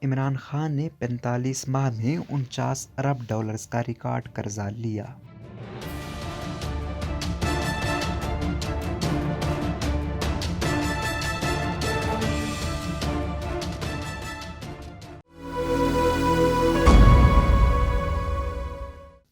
عمران خان نے 45 ماہ میں 49 ارب ڈالرز کا ریکارڈ قرضہ لیا۔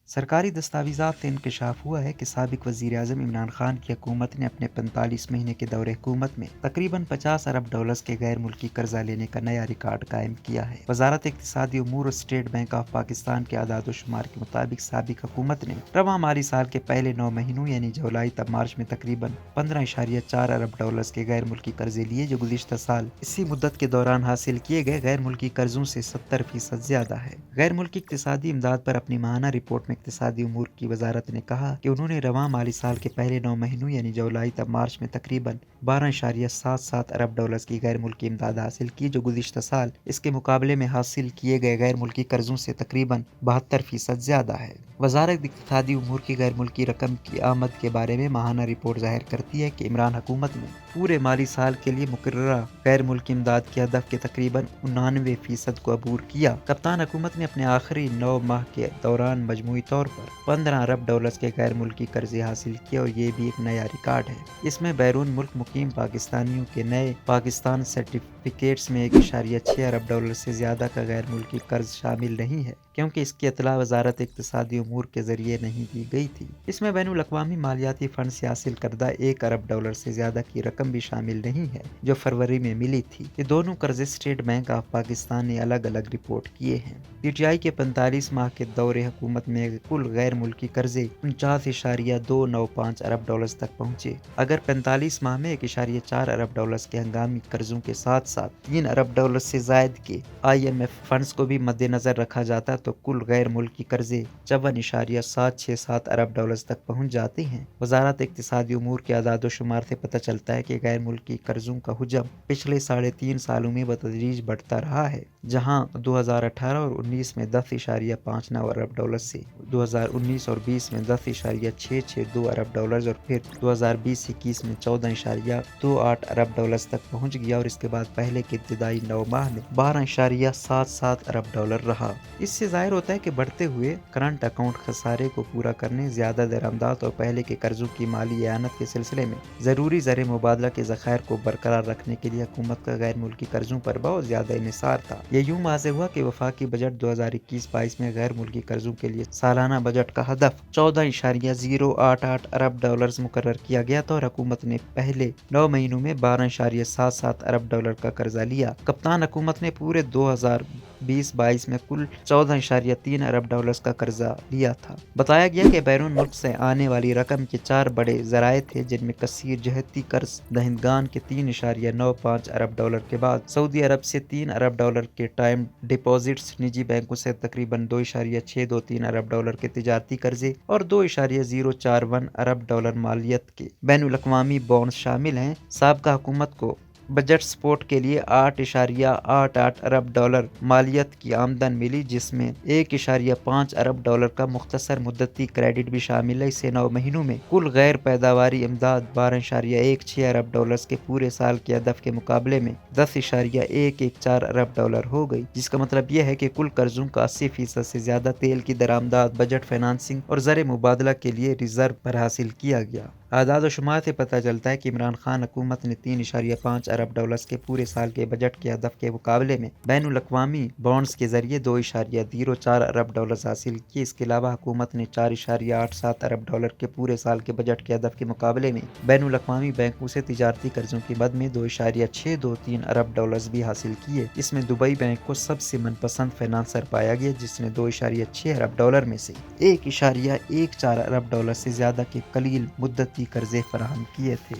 سرکاری دستاویزات سے انکشاف ہوا ہے کہ سابق وزیر اعظم عمران خان کی حکومت نے اپنے 45 مہینے کے دور حکومت میں تقریباً 50 ارب ڈالرز کے غیر ملکی قرضہ لینے کا نیا ریکارڈ قائم کیا ہے۔ وزارت اقتصادی امور اور اسٹیٹ بینک آف پاکستان کے اعداد و شمار کے مطابق سابق حکومت نے رواں مالی سال کے پہلے 9 مہینوں یعنی جولائی تا مارچ میں تقریباً 15.4 ارب ڈالرز کے غیر ملکی قرضے لیے، جو گزشتہ سال اسی مدت کے دوران حاصل کیے گئے غیر ملکی قرضوں سے 70% زیادہ ہے۔ غیر ملکی اقتصادی امداد پر اپنی ماہانہ رپورٹ میں اقتصادی امور کی وزارت نے کہا کہ انہوں نے رواں مالی سال کے پہلے 9 مہینوں یعنی جولائی تا مارچ میں تقریباً 12.77 ارب ڈالرز کی غیر ملکی امداد حاصل کی، جو گزشتہ سال اس کے مقابلے میں حاصل کیے گئے غیر ملکی قرضوں سے تقریباً 72% زیادہ ہے۔ وزارت اقتصادی امور کی غیر ملکی رقم کی آمد کے بارے میں ماہانہ رپورٹ ظاہر کرتی ہے کہ عمران حکومت نے پورے مالی سال کے لیے مقررہ غیر ملکی امداد کے ہدف کے تقریباً 99% کو عبور کیا۔ کپتان حکومت نے اپنے آخری 9 ماہ کے دوران مجموعی طور پر 15 ارب ڈالرز کے غیر ملکی قرضے حاصل کیے اور یہ بھی ایک نیا ریکارڈ ہے۔ اس میں بیرون ملک مقیم پاکستانیوں کے نئے پاکستان سرٹیفکیٹس میں 1.6 ارب ڈالر سے زیادہ کا غیر ملکی قرض شامل نہیں ہے، کیونکہ اس کی اطلاع وزارت اقتصادی امور کے ذریعے نہیں دی گئی تھی۔ اس میں بین الاقوامی مالیاتی فنڈ سے حاصل کردہ 1 ارب ڈالر سے زیادہ کی رقم بھی شامل نہیں ہے، جو فروری میں ملی تھی۔ یہ دونوں قرضے اسٹیٹ بینک آف پاکستان نے الگ الگ رپورٹ کیے ہیں۔ پی ٹی آئی کے 45 ماہ کے دور حکومت میں کل غیر ملکی قرضے 49.295 ارب ڈالرز تک پہنچے۔ اگر 45 ماہ میں 1.4 ارب ڈالرز کے ہنگامی قرضوں کے ساتھ ساتھ 3 ارب ڈالر سے زائد کے IMF فنڈز کو بھی مد نظر رکھا جاتا تو کل غیر ملکی قرضے 54.767 ارب ڈالرز تک پہنچ جاتے ہیں۔ وزارت اقتصادی امور کے اعداد و شمار سے پتہ چلتا ہے کہ غیر ملکی قرضوں کا حجم پچھلے 3.5 سالوں میں بتدریج بڑھتا رہا ہے، جہاں 2018 اور 19 میں 10.59 ارب ڈالر سے 2019 اور 20 میں 10.662 ارب ڈالرز اور پھر 2020-21 میں 14.28 ارب ڈالرز تک پہنچ گیا اور اس کے بعد پہلے کے ابتدائی 9 ماہ میں 12.77 ارب ڈالر رہا۔ اس سے ظاہر ہوتا ہے کہ بڑھتے ہوئے کرنٹ اکاؤنٹ خسارے کو پورا کرنے، زیادہ درآمدات اور پہلے کے قرضوں کی مالی اعانت کے سلسلے میں ضروری زر مبادلہ کے ذخائر کو برقرار رکھنے کے لیے حکومت کا غیر ملکی قرضوں پر بہت زیادہ انحصار تھا۔ یہ یوں واضح ہوا کہ وفاقی بجٹ 2021-22 میں غیر ملکی قرضوں کے لیے سالانہ بجٹ کا ہدف 14.088 ارب ڈالرز مقرر کیا گیا تھا اور حکومت نے پہلے 9 مہینوں میں 12.77 ارب ڈالر کا قرضہ لیا۔ کپتان حکومت نے پورے 2020-22 میں کل 14.3 ارب ڈالرز کا قرضہ لیا تھا۔ بتایا گیا کہ بیرون ملک سے آنے والی رقم کے 4 بڑے ذرائع تھے، جن میں کثیر جہتی قرض دہندگان کے 3.95 ارب ڈالر کے بعد سعودی عرب سے 3 ارب ڈالر کے ٹائم ڈپازٹس، نجی بینکوں سے تقریباً 2.623 ارب ڈالر کے تجارتی قرضے اور 2.041 ارب ڈالر مالیت کے بین الاقوامی بانڈز شامل ہیں۔ سابقہ حکومت کو بجٹ سپورٹ کے لیے 8.88 ارب ڈالر مالیت کی آمدن ملی، جس میں 1.5 ارب ڈالر کا مختصر مدتی کریڈٹ بھی شامل ہے۔ اس سے 9 مہینوں میں کل غیر پیداواری امداد 12.16 ارب ڈالرز کے پورے سال کے ہدف کے مقابلے میں 10.114 ارب ڈالر ہو گئی، جس کا مطلب یہ ہے کہ کل قرضوں کا 80% سے زیادہ تیل کی درآمدات، بجٹ فنانسنگ اور زر مبادلہ کے لیے ریزرو پر حاصل کیا گیا۔ اعداد و شمار سے پتہ چلتا ہے کہ عمران خان حکومت نے 3.5 ارب ڈالرز کے پورے سال کے بجٹ کے ہدف کے مقابلے میں بین الاقوامی بانڈز کے ذریعے 2.04 ارب ڈالرز حاصل کیے۔ اس کے علاوہ حکومت نے 4.87 ارب ڈالر کے پورے سال کے بجٹ کے ہدف کے مقابلے میں بین الاقوامی بینکوں سے تجارتی قرضوں کی مد میں 2.623 ارب ڈالرز بھی حاصل کیے۔ اس میں دبئی بینک کو سب سے من پسند فنانسر پایا گیا، جس نے 2.6 ارب ڈالر میں سے 1.14 ارب ڈالر سے زیادہ کے قلیل مدتی قرضے فراہم کیے تھے۔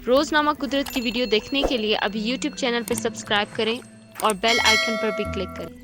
روزنامہ قدرت کی ویڈیو دیکھنے کے لیے ابھی YouTube چینل پر سبسکرائب کریں اور بیل آئیکن پر بھی کلک کریں۔